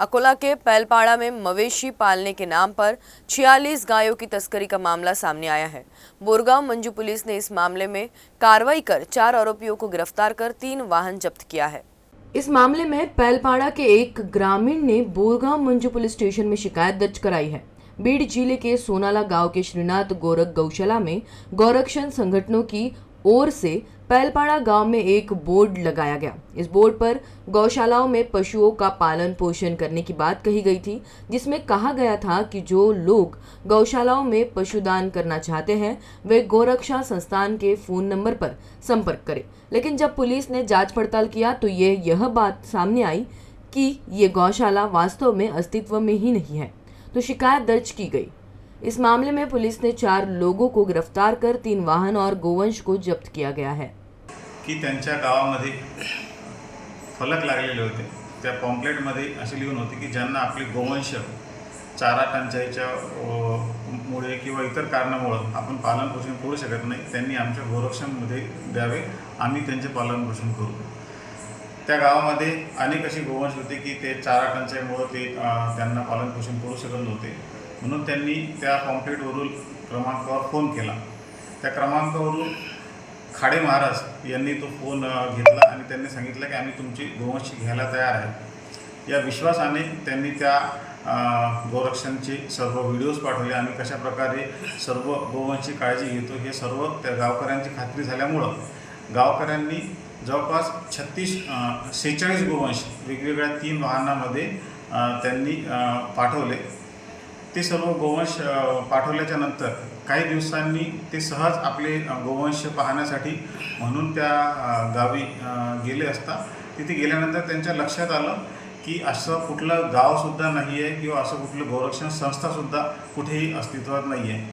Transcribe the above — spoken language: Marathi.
अकोला के पैलपाड़ा में मवेशी पालने के नाम पर 46 गायों की तस्करी का मामला सामने आया है। बोरगांव मंजू पुलिस ने इस मामले में कार्रवाई कर 4 आरोपियों को गिरफ्तार कर 3 वाहन जब्त किया है। इस मामले में पैलपाड़ा के एक ग्रामीण ने बोरगांव मंजू पुलिस स्टेशन में शिकायत दर्ज कराई है। बीड जिले के सोनाला गांव के श्रीनाथ गोरख गौशाला में गौरक्षण संगठनों की ओर से पैलपाड़ा गांव में एक बोर्ड लगाया गया। इस बोर्ड पर गौशालाओं में पशुओं का पालन पोषण करने की बात कही गई थी, जिसमें कहा गया था कि जो लोग गौशालाओं में पशुदान करना चाहते हैं वे गौरक्षा संस्थान के फोन नंबर पर संपर्क करें। लेकिन जब पुलिस ने जांच पड़ताल किया तो यह बात सामने आई कि ये गौशाला वास्तव में अस्तित्व में ही नहीं है, तो शिकायत दर्ज की गई। इस मामले में पुलिस ने 4 लोगों को गिरफ्तार कर 3 वाहन और गोवंश को जब्त किया गया है। की त्यांच्या गावामध्ये फलक लागलेले होते, त्या पॉम्पलेटमध्ये असे लिहून होते की ज्यांना आपले गोवंश चारा टंचाईच्या मुळे किंवा इतर कारणामुळे आपण पालन पोषण करू शकत नाही, त्यांनी आमच्या गोरक्षणमध्ये द्यावे, आम्ही त्यांचे पालन पोषण करू। त्या गावामध्ये अनेक अशी गोवंश होते की ते चारा टंचाईमुळे ते त्यांना पालन पोषण करू शकत नव्हते, म्हणून त्यांनी त्या पॉम्पलेटवरून क्रमांकावर फोन केला। त्या क्रमांकावरून खाडे महाराज यांनी तो फोन घेतला आणि त्यांनी सांगितलं की आम्ही तुमची गोवंश घ्यायला तयार आहे। या विश्वासाने त्यांनी त्या गोरक्षणचे सर्व व्हिडिओज पाठवले आणि कशा प्रकारे सर्व गोवंशची काळजी घेतो हे सर्व त्या गावकऱ्यांची खात्री झाल्यामुळं गावकऱ्यांनी जवळपास 46 गोवंश वेगवेगळ्या 3 वाहनांमध्ये त्यांनी पाठवले। ते सर्व गोवंश पाठवल्याच्या नंतर काही दिवसांनी ते सहज आपले गोवंश पाहण्यासाठी म्हणून त्या गावी गेले असता तिथे गेल्यानंतर त्यांच्या लक्षात आलं की असं कुठलं गावसुद्धा नाही आहे किंवा असं कुठलं गोरक्षण संस्थासुद्धा कुठेही अस्तित्वात नाही आहे।